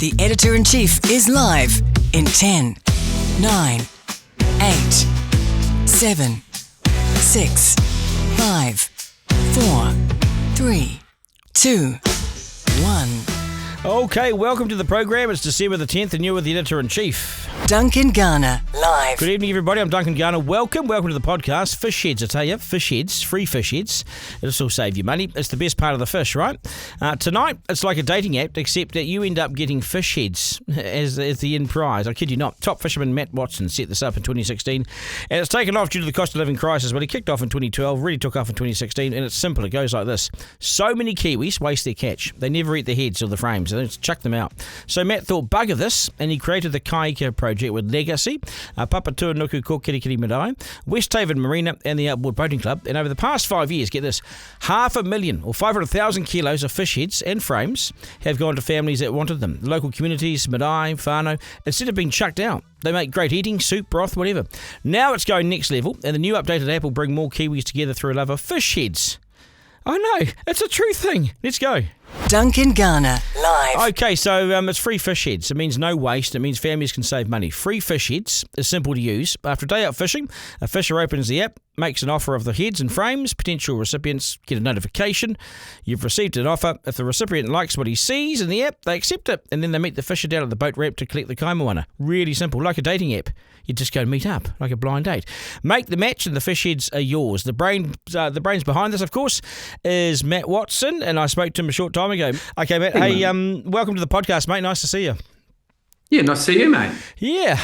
The Editor-in-Chief is live in 10, 9, 8, 7, 6, 5, 4, 3, 2, 1. Okay, welcome to the program. It's December the 10th and you're with the Editor-in-Chief. Duncan, Garner, live. Good evening, everybody. I'm Duncan, Garner. Welcome to the podcast. Fish heads, I tell you. Fish heads, free fish heads. It'll save you money. It's the best part of the fish, right? Tonight, it's like a dating app, except that you end up getting fish heads as the end prize. I kid you not. Top fisherman Matt Watson set this up in 2016, and it's taken off due to the cost of living crisis. Well, he kicked off in 2012, really took off in 2016, and it's simple. It goes like this. So many Kiwis waste their catch. They never eat the heads or the frames. They just chuck them out. So Matt thought, bugger this, and he created the Kaika project with Legacy, Papatua Nuku Ko Kirikiri Marae, West Haven Marina, and the Outboard Boating Club. And over the past 5 years, get this, 500,000 or 500,000 kilos of fish heads and frames have gone to families that wanted them. Local communities, marae, whānau, instead of being chucked out. They make great eating, soup, broth, whatever. Now it's going next level, and the new updated app will bring more Kiwis together through a love of fish heads. I know, it's a true thing. Let's go. Duncan, Garner, live. Okay, so it's free fish heads. It means no waste. It means families can save money. Free fish heads is simple to use. After a day out fishing, a fisher opens the app, makes an offer of the heads and frames. Potential recipients get a notification. You've received an offer. If the recipient likes what he sees in the app, they accept it, and then they meet the fisher down at the boat ramp to collect the kaimawana. Really simple, like a dating app. You just go meet up, like a blind date. Make the match and the fish heads are yours. The brains behind this, of course, is Matt Watson, and I spoke to him a short time ago. Okay, Matt, hey, welcome to the podcast, mate. Nice to see you. Yeah, nice to see you, mate. Yeah,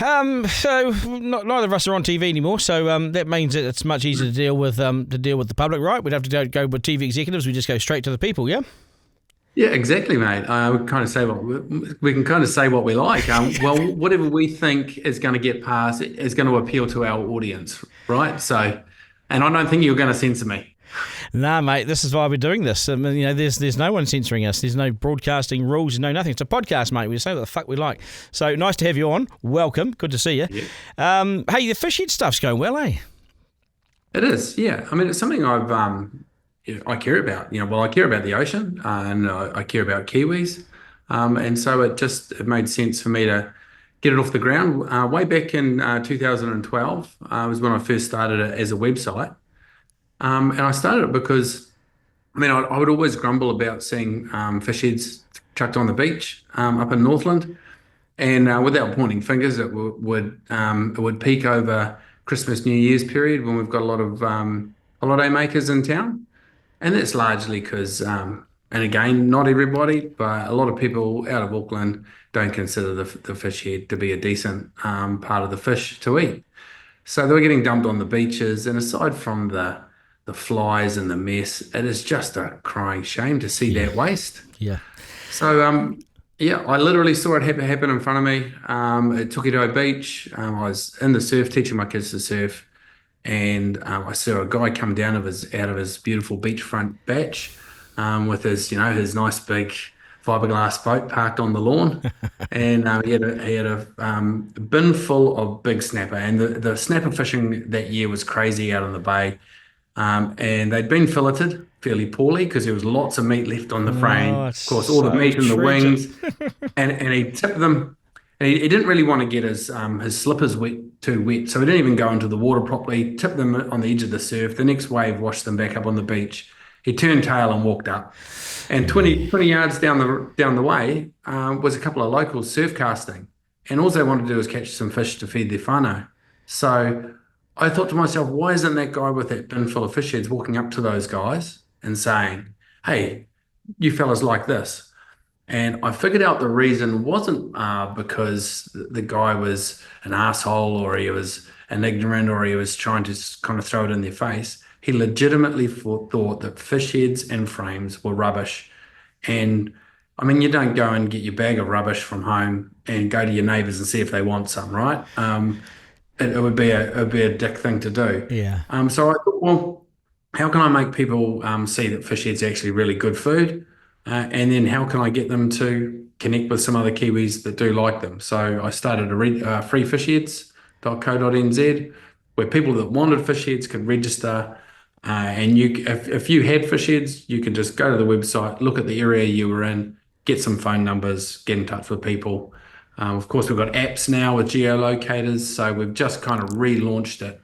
so neither of us are on TV anymore, so that means that it's much easier to deal with the public, right? We'd have to go with TV executives. We just go straight to the people, yeah? Yeah, exactly, mate. We kind of say we can kind of say what we like. Well, whatever we think is going to get past is going to appeal to our audience, right? So, and I don't think you're going to censor me. Nah, mate, this is why we're doing this. There's no one censoring us. There's no broadcasting rules, no nothing. It's a podcast, mate. We say what the fuck we like. So nice to have you on. Welcome. Good to see you. Yeah. Hey, the fish head stuff's going well, eh? It is, yeah. I mean, it's something I care about. I care about the ocean and I care about Kiwis. And so it made sense for me to get it off the ground. Way back in 2012 was when I first started it as a website. And I started it because, I would always grumble about seeing fish heads chucked on the beach up in Northland. And without pointing fingers, it would peak over Christmas, New Year's period when we've got a lot of holiday makers in town. And that's largely because, and again, not everybody, but a lot of people out of Auckland don't consider the fish head to be a decent part of the fish to eat. So they were getting dumped on the beaches. And aside from the flies and the mess, it is just a crying shame to see that waste. Yeah. So, I literally saw it happen in front of me at Tukido Beach. I was in the surf, teaching my kids to surf. And I saw a guy come down out of his beautiful beachfront batch with his nice big fiberglass boat parked on the lawn, and he had a bin full of big snapper. And the snapper fishing that year was crazy out on the bay, and they'd been filleted fairly poorly because there was lots of meat left on the frame. Of course, all the meat and the wings, and he tipped them. And he didn't really want to get his slippers too wet, so he didn't even go into the water properly. Tipped them on the edge of the surf. The next wave washed them back up on the beach. He turned tail and walked up. And 20 yards down the way was a couple of locals surf casting. And all they wanted to do was catch some fish to feed their whānau. So I thought to myself, why isn't that guy with that bin full of fish heads walking up to those guys and saying, hey, you fellas like this? And I figured out the reason wasn't because the guy was an asshole or he was an ignorant or he was trying to kind of throw it in their face. He legitimately thought that fish heads and frames were rubbish. And you don't go and get your bag of rubbish from home and go to your neighbours and see if they want some, right? It would be a dick thing to do. Yeah. So I thought, well, how can I make people see that fish heads are actually really good food? And then how can I get them to connect with some other Kiwis that do like them? So I started a freefishheads.co.nz where people that wanted fish heads could register. And if you had fish heads, you could just go to the website, look at the area you were in, get some phone numbers, get in touch with people. Of course, we've got apps now with geolocators, so we've just kind of relaunched it.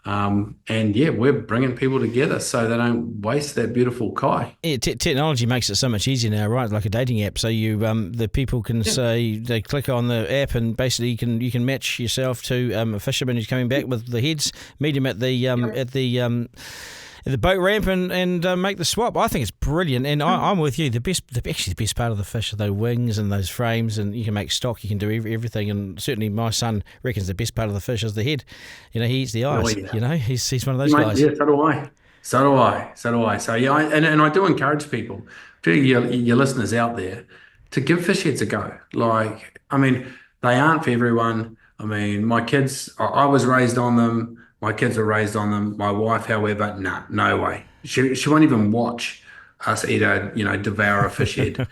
And yeah, we're bringing people together so they don't waste that beautiful kai. Yeah, technology makes it so much easier now, right? Like a dating app. So you, the people can say they click on the app, and basically you can match yourself to a fisherman who's coming back with the heads, meet him at the boat ramp, and make the swap. I think it's brilliant, and I'm with you. The best part of the fish are those wings and those frames, and you can make stock. You can do everything, and certainly my son reckons the best part of the fish is the head. He eats the eyes. Oh, yeah. He's one of those guys. Yeah, so do I. So yeah, and I do encourage people, particularly your listeners out there, to give fish heads a go. Like, I mean, they aren't for everyone. I mean, my kids, I was raised on them. My kids were raised on them. My wife, however, no way. She won't even watch us devour a fish head.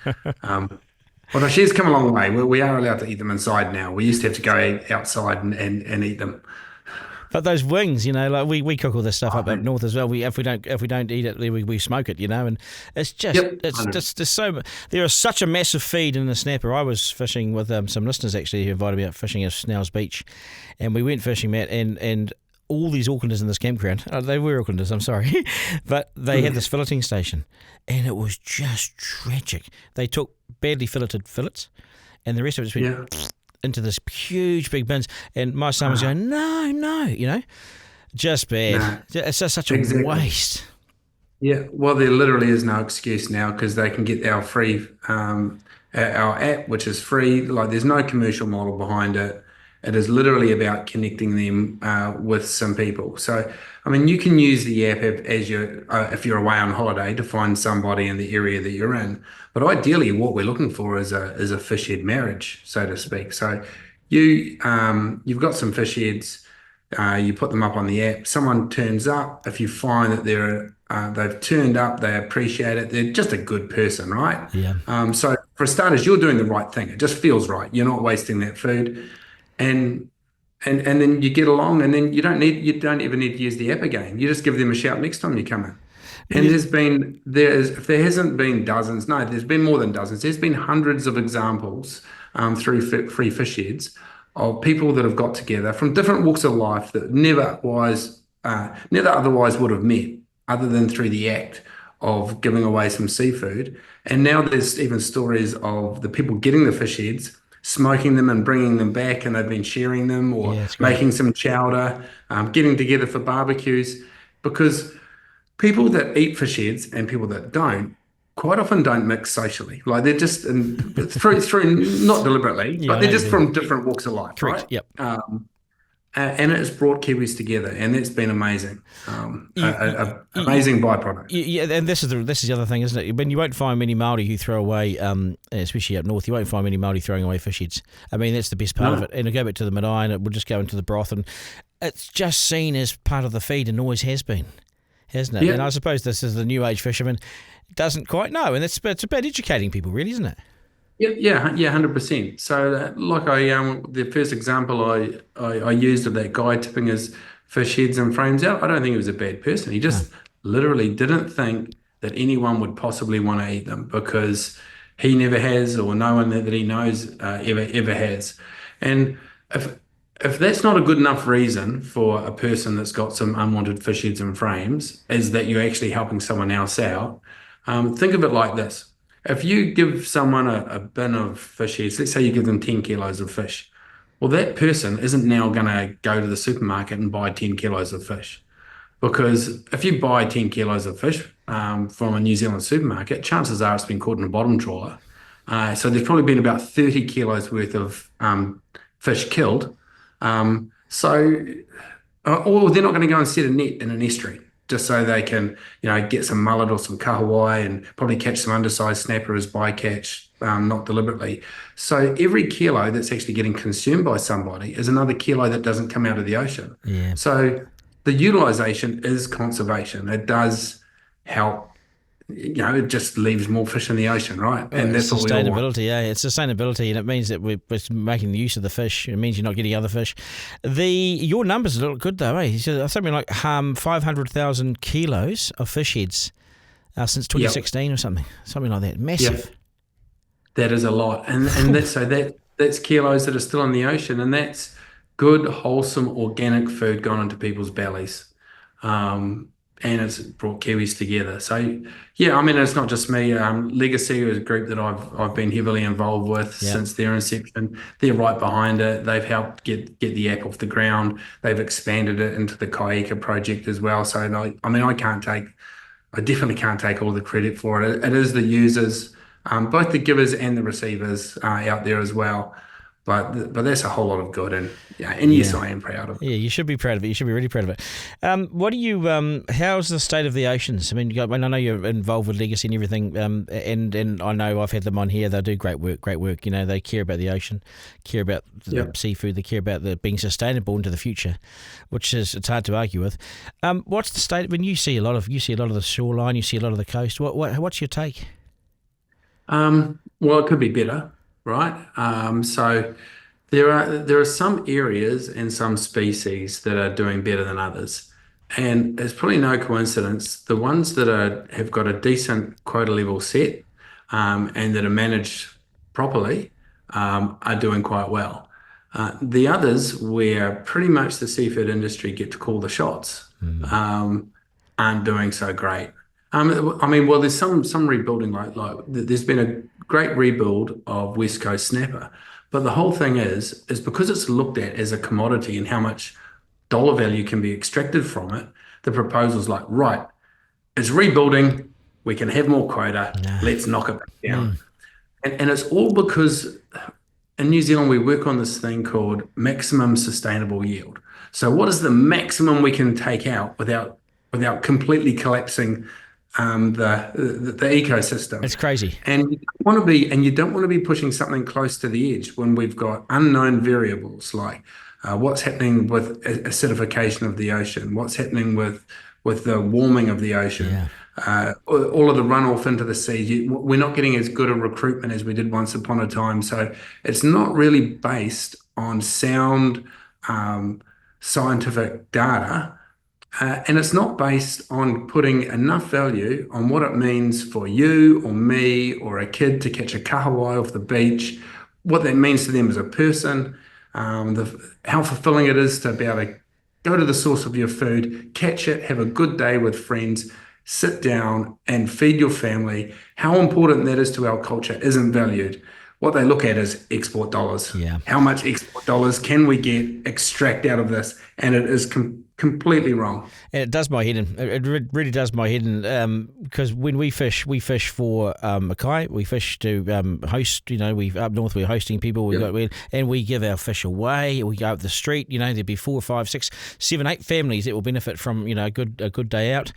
Although she's come a long way. We are allowed to eat them inside now. We used to have to go outside and eat them. But those wings, like we cook all this stuff up north as well. If we don't eat it, we smoke it, and it's just there is such a massive feed in the snapper. I was fishing with some listeners actually who invited me out fishing at Snell's Beach, and we went fishing, Matt, and all these Aucklanders in this campground, they were Aucklanders, I'm sorry, but they had this filleting station, and it was just tragic. They took badly filleted fillets, and the rest of it just went into this huge big bins, and my son was going, no, just bad. Nah, it's just such a waste. Yeah, well, there literally is no excuse now because they can get our free, our app, which is free. Like, there's no commercial model behind it. It is literally about connecting them with some people. So, I mean, you can use the app as if you're away on holiday to find somebody in the area that you're in. But ideally, what we're looking for is a fish head marriage, so to speak. So, you've got some fish heads. You put them up on the app. Someone turns up. If you find that they've turned up, they appreciate it. They're just a good person, right? Yeah. So, for starters, you're doing the right thing. It just feels right. You're not wasting that food. And then you get along, and then you don't even need to use the app again. You just give them a shout next time you come in. And if there hasn't been dozens, no, there's been more than dozens. There's been hundreds of examples through free fish heads of people that have got together from different walks of life that never otherwise would have met, other than through the act of giving away some seafood. And now there's even stories of the people getting the fish heads, smoking them and bringing them back, and they've been sharing them or making some chowder, getting together for barbecues, because people that eat fish heads and people that don't quite often don't mix socially. Like, they're just through not deliberately, but they're just from different walks of life. Correct. Right? Yep. And it's brought Kiwis together, and it's been amazing. Amazing byproduct. Yeah, and this is the other thing, isn't it? When you won't find many Māori who throw away, especially up north, you won't find many Māori throwing away fish heads. I mean, that's the best part of it. And it'll go back to the marae, and it will just go into the broth, and it's just seen as part of the feed, and always has been, hasn't it? Yeah. And I suppose this is the new age fisherman doesn't quite know, and it's about educating people, really, isn't it? Yeah, 100%. So, the first example I used of that guy tipping his fish heads and frames out, I don't think he was a bad person. He just literally didn't think that anyone would possibly want to eat them because he never has, or no one that he knows ever has. And if that's not a good enough reason for a person that's got some unwanted fish heads and frames, is that you're actually helping someone else out, think of it like this. If you give someone a bin of fish heads, let's say you give them 10 kilos of fish, well, that person isn't now going to go to the supermarket and buy 10 kilos of fish. Because if you buy 10 kilos of fish from a New Zealand supermarket, chances are it's been caught in a bottom trawler. So there's probably been about 30 kilos worth of fish killed. Or they're not going to go and set a net in an estuary, just so they can, get some mullet or some kahawai and probably catch some undersized snapper as bycatch, not deliberately. So every kilo that's actually getting consumed by somebody is another kilo that doesn't come out of the ocean. Yeah. So the utilisation is conservation. It does help. It just leaves more fish in the ocean, right? And that's what we all want. Sustainability, yeah. It's sustainability, and it means that we're making the use of the fish. It means you're not getting other fish. Your numbers look good, though, eh? So something like 500,000 kilos of fish heads since 2016 or something like that. Massive. That is a lot, and that's kilos that are still in the ocean, and that's good, wholesome, organic food gone into people's bellies. Um, and it's brought Kiwis together. So yeah, I mean, it's not just me. Legacy is a group that I've been heavily involved with Yeah. since their inception. They're right behind it. They've helped get the app off the ground. They've expanded it into the Kaika project as well. So I mean, I definitely can't take all the credit for it. It is the users, both the givers and the receivers out there as well. But that's a whole lot of good, and yeah, and yes, Yeah. I am proud of it. Yeah, you should be proud of it. You should be really proud of it. What do you? How's the state of the oceans? I mean, I know you're involved with Legacy and everything, and I know I've had them on here. They do great work. Great work. You know, they care about the ocean, care about the Yep. seafood. They care about the being sustainable into the future, which is it's hard to argue with. What's the state? When you see a lot of the shoreline, you see a lot of the coast. What's your take? Well, it could be better, right? So there are some areas and some species that are doing better than others, and it's probably no coincidence. The ones that have got a decent quota level set, and that are managed properly, are doing quite well. The others, where pretty much the seafood industry get to call the shots, aren't doing so great. I mean, well, there's some rebuilding, there's been a great rebuild of West Coast snapper, but the whole thing is because it's looked at as a commodity and how much dollar value can be extracted from it. The proposal's like, right, it's rebuilding, we can have more quota, let's knock it back down. And it's all because in New Zealand we work on this thing called maximum sustainable yield. So what is the maximum we can take out without completely collapsing the ecosystem? It's crazy. And you don't want to be pushing something close to the edge when we've got unknown variables like what's happening with acidification of the ocean, what's happening with the warming of the ocean. Yeah. All of the runoff into the sea. We're not getting as good a recruitment as we did once upon a time. So it's not really based on sound scientific data. And it's not based on putting enough value on what it means for you or me or a kid to catch a kahawai off the beach, what that means to them as a person, how fulfilling it is to be able to go to the source of your food, catch it, have a good day with friends, sit down and feed your family. How important that is to our culture isn't valued. What they look at is export dollars. Yeah. How much export dollars can we extract out of this? And it is completely wrong. And it does my head in. It really does my head in. Because when we fish for Mackay. We fish to host. You know, we up north we're hosting people. And we give our fish away. We go up the street. You know, there'd be 4, 5, 6, 7, 8 families that will benefit from a good day out.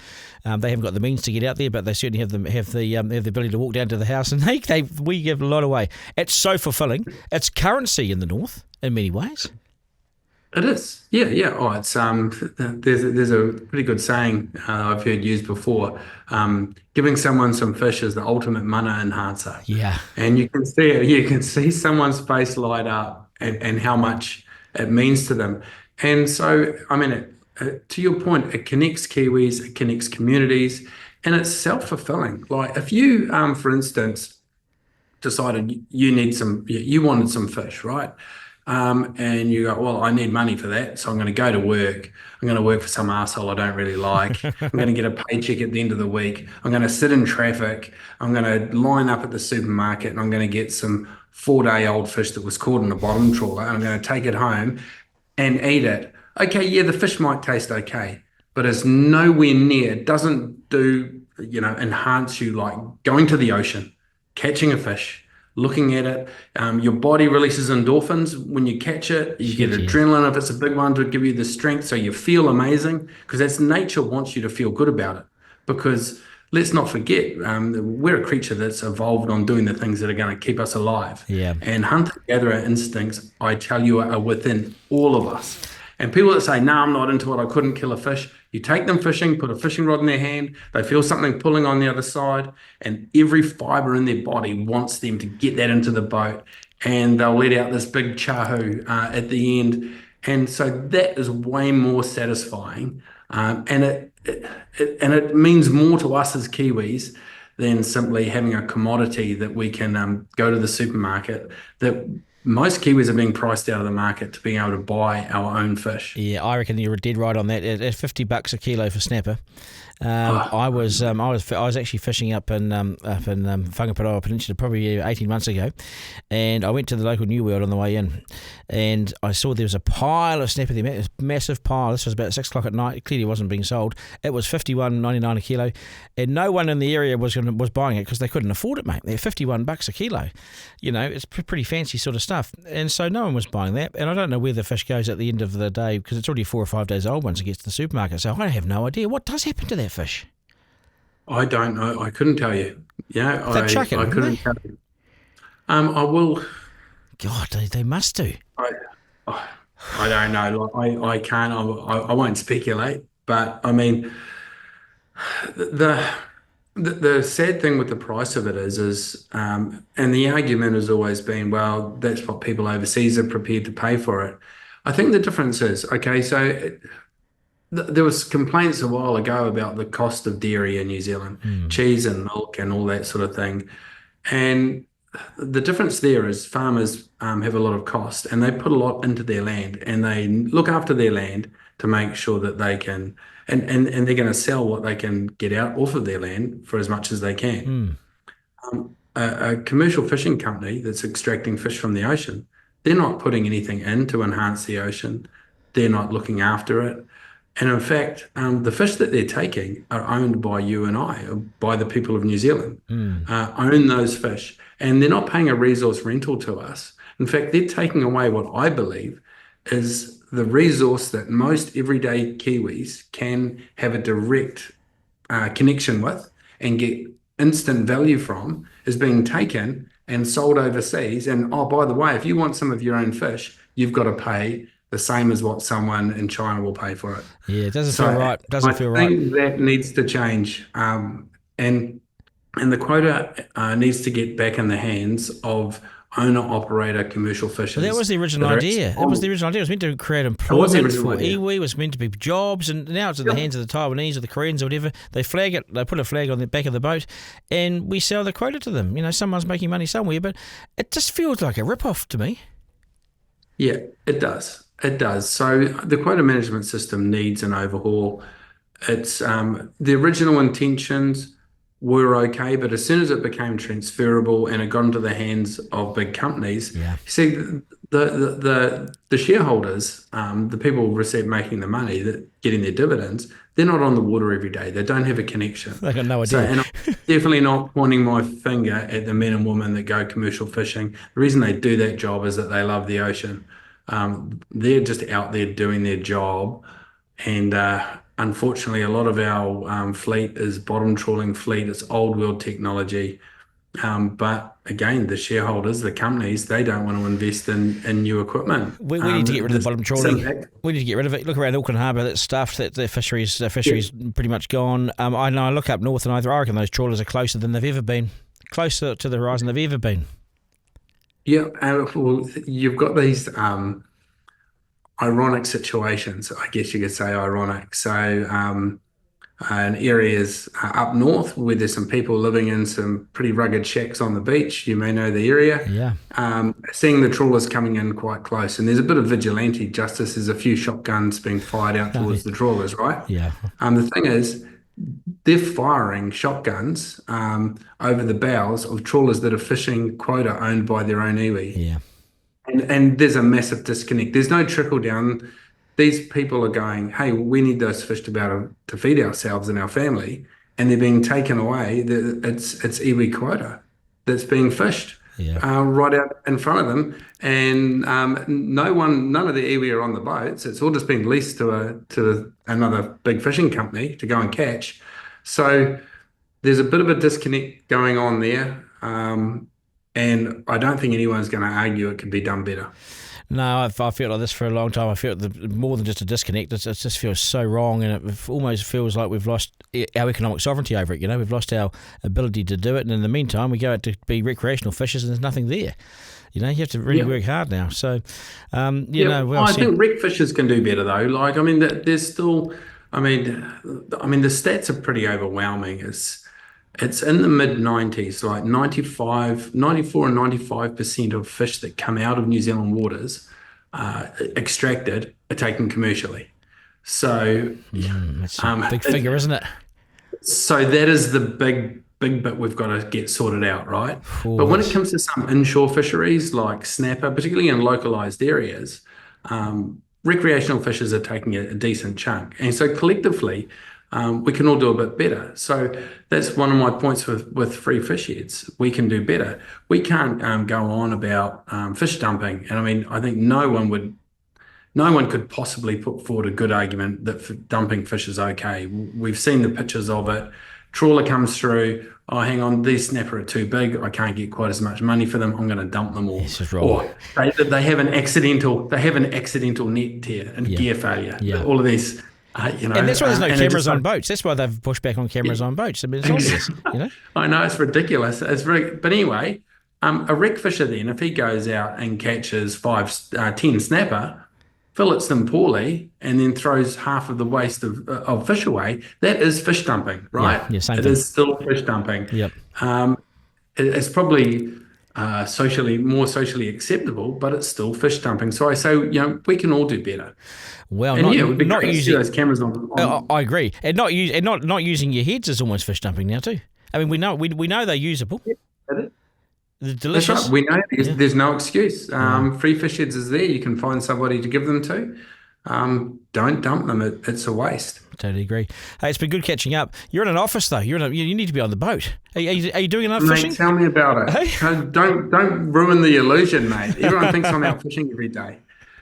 They haven't got the means to get out there, but they certainly have the ability to walk down to the house, and we give a lot away. It's so fulfilling. It's currency in the north in many ways. It is. Yeah. Oh, it's there's a pretty good saying I've heard used before. Giving someone some fish is the ultimate mana enhancer. Yeah. And you can see it. You can see someone's face light up and how much it means to them. And so, I mean, to your point, it connects Kiwis, it connects communities, and it's self-fulfilling. Like if you, for instance, decided you wanted some fish, right? And you go, well, I need money for that, so I'm going to go to work. I'm going to work for some asshole I don't really like. I'm going to get a paycheck at the end of the week. I'm going to sit in traffic. I'm going to line up at the supermarket, and I'm going to get some 4-day-old fish that was caught in a bottom trawler, and I'm going to take it home and eat it. Okay, yeah, the fish might taste okay, but it's nowhere near. It doesn't enhance you like going to the ocean, catching a fish, looking at it. Your body releases endorphins when you catch it. You get adrenaline if it's a big one to give you the strength, so you feel amazing, because that's nature wants you to feel good about it. Because let's not forget, we're a creature that's evolved on doing the things that are going to keep us alive. Yeah. And hunter-gatherer instincts, I tell you, are within all of us. And people that say, no, I'm not into it, I couldn't kill a fish. You take them fishing, put a fishing rod in their hand, they feel something pulling on the other side, and every fiber in their body wants them to get that into the boat, and they'll let out this big chahu at the end. And so that is way more satisfying. And it means more to us as Kiwis than simply having a commodity that we can go to the supermarket. That most Kiwis are being priced out of the market to being able to buy our own fish. Yeah, I reckon you're dead right on that. At $50 a kilo for snapper, Oh, I was actually fishing up in Whangaparoa Peninsula probably 18 months ago, and I went to the local New World on the way in, and I saw there was a pile of snapper there, this massive pile. This was about 6 o'clock at night. It clearly wasn't being sold. It was $51.99 a kilo, and no one in the area was buying it because they couldn't afford it, mate. They're $51 a kilo. You know, it's pretty fancy sort of stuff, and so no one was buying that. And I don't know where the fish goes at the end of the day because it's already 4 or 5 days old once it gets to the supermarket. So I have no idea what does happen to that fish. I don't know. I couldn't tell you. Yeah, They chuck it, I wouldn't couldn't they? tell you. I will. God, they must do. I, I don't know. Like, I can't. I won't speculate. But I mean, the the sad thing with the price of it and the argument has always been, well, that's what people overseas are prepared to pay for it. I think the difference is, okay, so there was complaints a while ago about the cost of dairy in New Zealand, cheese and milk and all that sort of thing. And the difference there is farmers have a lot of cost and they put a lot into their land and they look after their land to make sure that they can, and they're going to sell what they can get out off of their land for as much as they can. A commercial fishing company that's extracting fish from the ocean, they're not putting anything in to enhance the ocean. They're not looking after it. And in fact, the fish that they're taking are owned by you and I, or by the people of New Zealand, own those fish. And they're not paying a resource rental to us. In fact, they're taking away what I believe is the resource that most everyday Kiwis can have a direct connection with and get instant value from, is being taken and sold overseas. And oh, by the way, if you want some of your own fish, you've got to pay the same as what someone in China will pay for it. Yeah, it doesn't feel right. Doesn't feel right. I think that needs to change. And the quota needs to get back in the hands of owner-operator commercial fishers. But that was the original idea. That was the original idea. It was meant to create employment for iwi. It was meant to be jobs, and now it's in the hands of the Taiwanese or the Koreans or whatever. They flag it. They put a flag on the back of the boat, and we sell the quota to them. You know, someone's making money somewhere, but it just feels like a rip-off to me. Yeah, it does. It does. So the quota management system needs an overhaul. It's the original intentions were okay, but as soon as it became transferable and it got into the hands of big companies, you see the shareholders, the people making the money, that getting their dividends, they're not on the water every day. They don't have a connection. They got no idea. So, and I'm definitely not pointing my finger at the men and women that go commercial fishing. The reason they do that job is that they love the ocean. They're just out there doing their job, and unfortunately, a lot of our fleet is bottom trawling fleet. It's old world technology, but again, the shareholders, the companies, they don't want to invest in new equipment. We need to get rid of the bottom trawling. We need to get rid of it. Look around Auckland Harbour, that's stuffed. That the fisheries pretty much gone. I know. I look up north, and I reckon those trawlers are closer than they've ever been, closer to the horizon they've ever been. Yeah, well, you've got these ironic situations, I guess you could say ironic. So in areas up north where there's some people living in some pretty rugged shacks on the beach, you may know the area. Yeah. Seeing the trawlers coming in quite close, and there's a bit of vigilante justice. There's a few shotguns being fired out towards the trawlers, right? Yeah. The thing is, they're firing shotguns over the bows of trawlers that are fishing quota owned by their own iwi. Yeah. And there's a massive disconnect. There's no trickle down. These people are going, hey, we need those fish to feed ourselves and our family, and they're being taken away. It's iwi quota that's being fished right out in front of them, and none of the iwi are on the boats. It's all just been leased to another big fishing company to go and catch. So there's a bit of a disconnect going on there. And I don't think anyone's going to argue it could be done better. No, I've felt like this for a long time. I feel more than just a disconnect. It just feels so wrong, and it almost feels like we've lost our economic sovereignty over it. You know, we've lost our ability to do it, and in the meantime, we go out to be recreational fishers, and there's nothing there. You know, you have to really work hard now. So, I think rec fishers can do better though. Like, I mean, there's still, I mean, the stats are pretty overwhelming. It's in the mid 90s, like 95, 94 and 95% of fish that come out of New Zealand waters, extracted, are taken commercially. So, That's a big figure, isn't it? so that is the big bit we've got to get sorted out, right? But when it comes to some inshore fisheries like snapper, particularly in localized areas, recreational fishers are taking a decent chunk. And so collectively, we can all do a bit better. So that's one of my points with free fish heads. We can do better. We can't go on about fish dumping. And I mean, I think no one could possibly put forward a good argument that dumping fish is okay. We've seen the pictures of it. Trawler comes through. Oh, hang on, these snapper are too big. I can't get quite as much money for them. I'm going to dump them all. This is wrong. Or they have an accidental net tear and gear failure. Yeah. All of these. And that's why there's no cameras on boats. That's why they've pushed back on cameras on boats. I mean, it's obvious, I know, it's ridiculous. But anyway, a wreck fisher then, if he goes out and catches 10 snapper, fillets them poorly, and then throws half of the waste of fish away, that is fish dumping, right? Yeah, same it thing. is still fish dumping. Yep. It's probably more socially acceptable, but it's still fish dumping. So I say, we can all do better. Well, And it would be not great to see using. those cameras on. I agree, and not using your heads is almost fish dumping now too. I mean, we know they're usable. They're delicious. That's right. We know there's no excuse. Free fish heads is there. You can find somebody to give them to. Don't dump them. It's a waste. Totally agree. Hey, it's been good catching up. You're in an office though. You need to be on the boat. Are you doing enough fishing? Mate, tell me about it. Hey? Don't ruin the illusion, mate. Everyone thinks I'm out fishing every day.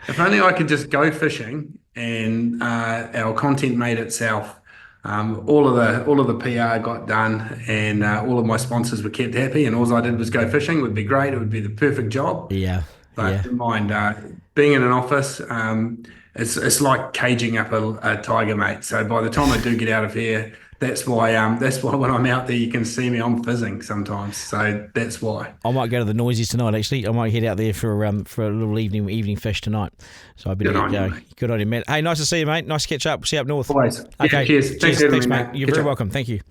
If only I could just go fishing and our content made itself. All of the PR got done, and all of my sponsors were kept happy, and all I did was go fishing. It would be great. It would be the perfect job. Yeah. But never mind, being in an office, it's like caging up a tiger, mate. So by the time I do get out of here, that's why when I'm out there, you can see me. I'm fizzing sometimes, so that's why. I might go to the Noisies tonight. Actually, I might head out there for a little evening fish tonight. So I better get going. Good on you, mate. Hey, nice to see you, mate. Nice to catch up. See you up north. Always. Okay. Yeah, cheers. Thanks, mate. You're very welcome. Thank you.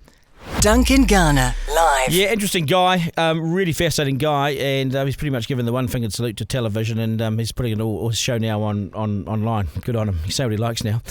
Duncan Garner, live. Yeah, interesting guy, really fascinating guy, and he's pretty much given the one-fingered salute to television, and he's putting it all his show now online. Good on him. He say what he likes now.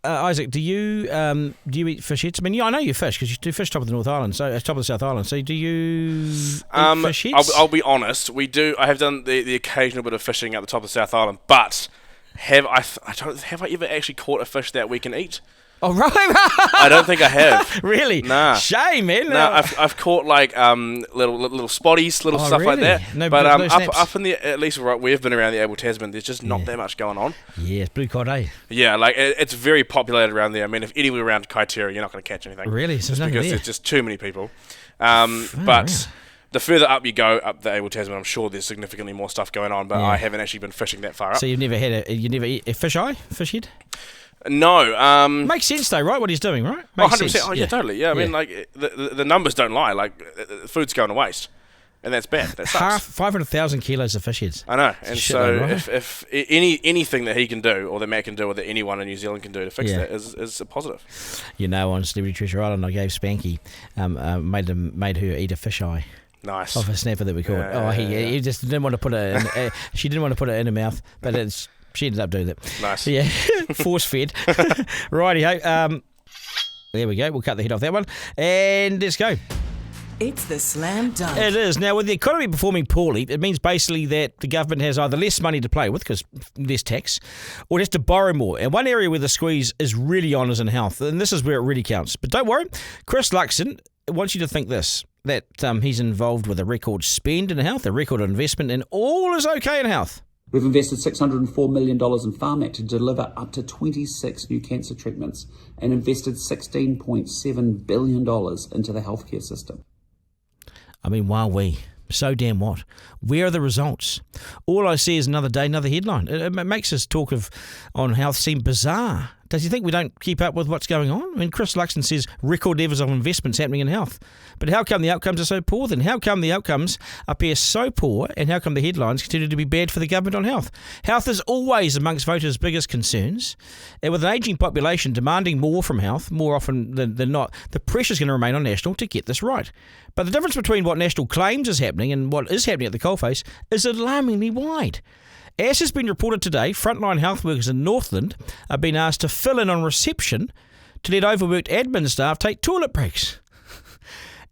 Isaac, do you eat fish heads? I mean, I know you fish because you do fish top of the North Island, so top of the South Island. So do you eat fish heads? I'll be honest. We do. I have done the occasional bit of fishing at the top of the South Island, but have I ever actually caught a fish that we can eat? Oh, right. I don't think I have. Really? Nah. Shame, man. No, I've caught like little spotties, little stuff like really? that. No, but no snaps? up in the, at least right, we've been around the Able Tasman, there's just not that much going on. Yeah, it's blue cod, eh? Yeah, like it's very populated around there. I mean, if anywhere around Kaiteria, you're not going to catch anything. Really? So just there's because nothing there. there's just too many people. But the further up you go up the Able Tasman, I'm sure there's significantly more stuff going on. But I haven't actually been fishing that far up. So you never eat a fish head? No. Makes sense though, right? What he's doing, right? Oh, Makes 100%. sense. Oh, yeah, totally. Yeah, I mean, like the numbers don't lie. Like food's going to waste, and that's bad. That sucks. 500,000 kilos of fish heads. I know, and so shitload, right? if anything that he can do, or that Matt can do, or that anyone in New Zealand can do to fix that is a positive. On Celebrity Treasure Island, I gave Spanky, made her eat a fish eye. Nice. Off a snapper that we caught. He just didn't want to put it in. She didn't want to put it in her mouth, but she ended up doing that. Nice. Yeah, force fed. Righty-ho. There we go. We'll cut the head off that one. And let's go. It's the slam dunk. It is. Now, with the economy performing poorly, it means basically that the government has either less money to play with, because less tax, or it has to borrow more. And one area where the squeeze is really on is in health, and this is where it really counts. But don't worry, Chris Luxon wants you to think this, that he's involved with a record spend in health, a record investment, and all is okay in health. We've invested $604 million in Farmac to deliver up to 26 new cancer treatments and invested $16.7 billion into the healthcare system. I mean, wowee. So damn what? Where are the results? All I see is another day, another headline. It makes this talk on health seem bizarre Does he think we don't keep up with what's going on? I mean, Chris Luxon says record levels of investments happening in health. But how come the outcomes are so poor then? How come the outcomes appear so poor, and how come the headlines continue to be bad for the government on health? Health is always amongst voters' biggest concerns. And with an ageing population demanding more from health, more often than not, the pressure's going to remain on National to get this right. But the difference between what National claims is happening and what is happening at the coalface is alarmingly wide. As has been reported today, frontline health workers in Northland are being asked to fill in on reception to let overworked admin staff take toilet breaks.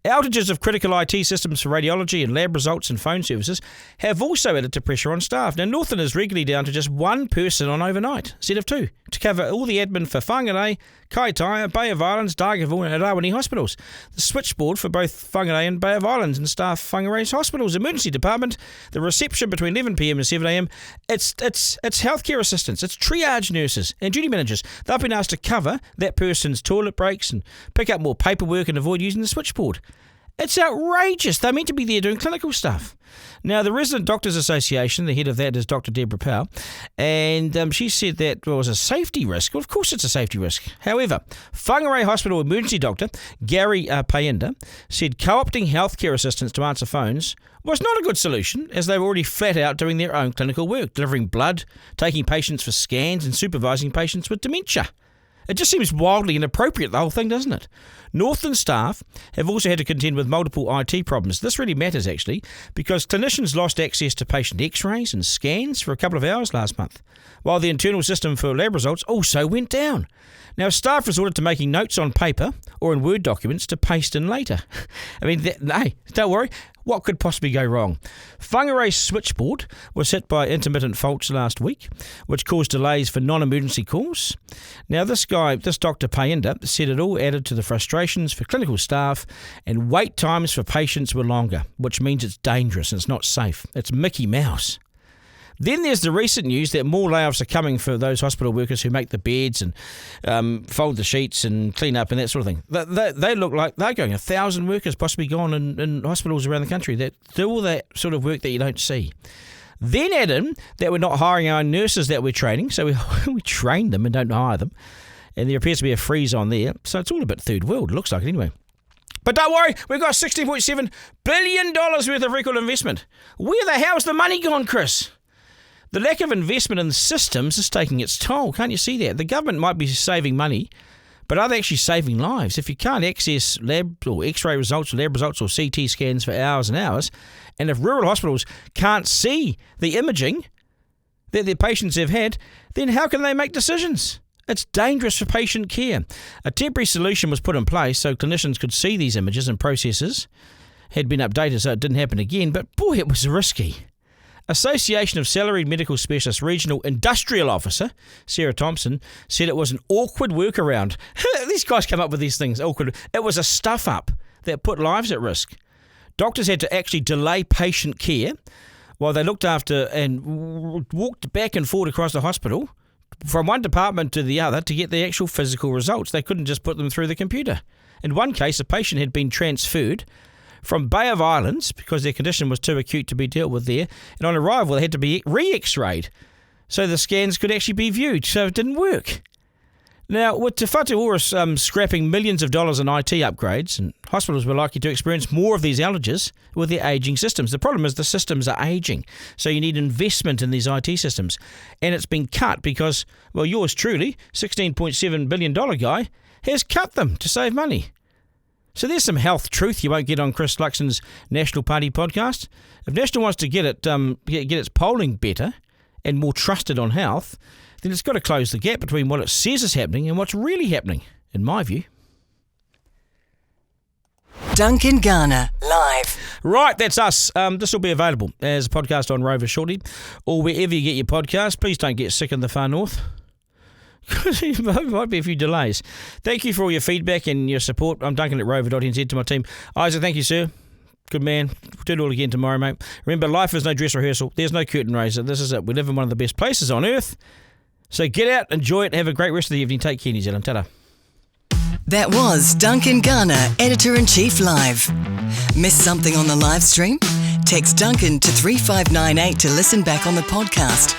Outages of critical IT systems for radiology and lab results and phone services have also added to pressure on staff. Now, Northland is regularly down to just one person on overnight, instead of two, to cover all the admin for Whangarei, Kaitaia, Bay of Islands, Dargaville and Arawini hospitals. The switchboard for both Whangarei and Bay of Islands and staff Whangarei's hospitals, emergency department, the reception between 11pm and 7am. It's healthcare assistants, it's triage nurses and duty managers. They've been asked to cover that person's toilet breaks and pick up more paperwork and avoid using the switchboard. It's outrageous. They're meant to be there doing clinical stuff. Now, the Resident Doctors Association, the head of that is Dr. Deborah Powell, and she said that was a safety risk. Well, of course it's a safety risk. However, Whangarei Hospital emergency doctor Gary Paenda said co-opting healthcare assistants to answer phones was not a good solution, as they were already flat out doing their own clinical work, delivering blood, taking patients for scans and supervising patients with dementia. It just seems wildly inappropriate, the whole thing, doesn't it? Northland staff have also had to contend with multiple IT problems. This really matters, actually, because clinicians lost access to patient x-rays and scans for a couple of hours last month, while the internal system for lab results also went down. Now, staff resorted to making notes on paper or in Word documents to paste in later. I mean, hey, don't worry. What could possibly go wrong? Whangarei's switchboard was hit by intermittent faults last week, which caused delays for non-emergency calls. Now, this Dr. Paenda, said it all added to the frustrations for clinical staff, and wait times for patients were longer, which means it's dangerous and it's not safe. It's Mickey Mouse. Then there's the recent news that more layoffs are coming for those hospital workers who make the beds and fold the sheets and clean up and that sort of thing. They look like they're going. 1,000 workers possibly gone in hospitals around the country that do all that sort of work that you don't see. Then add in that we're not hiring our own nurses that we're training, so we train them and don't hire them. And there appears to be a freeze on there. So it's all a bit third world, it looks like it anyway. But don't worry, we've got $16.7 billion worth of record investment. Where the hell's the money gone, Chris? The lack of investment in the systems is taking its toll. Can't you see that? The government might be saving money, but are they actually saving lives? If you can't access lab or x-ray results, lab results or CT scans for hours and hours, and if rural hospitals can't see the imaging that their patients have had, then how can they make decisions? It's dangerous for patient care. A temporary solution was put in place so clinicians could see these images and processes had been updated so it didn't happen again, but boy, it was risky. Association of Salaried Medical Specialists Regional Industrial Officer Sarah Thompson said it was an awkward workaround. These guys come up with these things, awkward. It was a stuff-up that put lives at risk. Doctors had to actually delay patient care while they looked after and walked back and forth across the hospital from one department to the other to get the actual physical results. They couldn't just put them through the computer. In one case, a patient had been transferred from Bay of Islands because their condition was too acute to be dealt with there, and on arrival they had to be re-x-rayed so the scans could actually be viewed, so it didn't work. Now, with Te Whatu Ora scrapping millions of dollars in IT upgrades, and hospitals were likely to experience more of these outages with their ageing systems. The problem is the systems are ageing, so you need investment in these IT systems, and it's been cut because, well, yours truly, $16.7 billion guy, has cut them to save money. So there's some health truth you won't get on Chris Luxon's National Party podcast. If National wants to get its polling better and more trusted on health, then it's got to close the gap between what it says is happening and what's really happening, in my view. Duncan Garner, live. Right, that's us. This will be available as a podcast on Rover shortly, or wherever you get your podcast. Please don't get sick in the far north. There might be a few delays. Thank you for all your feedback and your support. I'm Duncan at rover.nz to my team. Isaac, thank you, sir. Good man. We'll do it all again tomorrow, mate. Remember, life is no dress rehearsal. There's no curtain raiser. This is it. We live in one of the best places on earth. So get out, enjoy it, have a great rest of the evening. Take care, New Zealand. Ta-da. That was Duncan Garner, Editor-in-Chief Live. Missed something on the live stream? Text Duncan to 3598 to listen back on the podcast.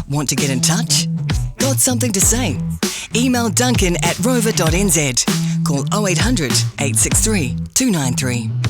Want to get in touch? Got something to say? Email Duncan at rover.nz. Call 0800 863 293.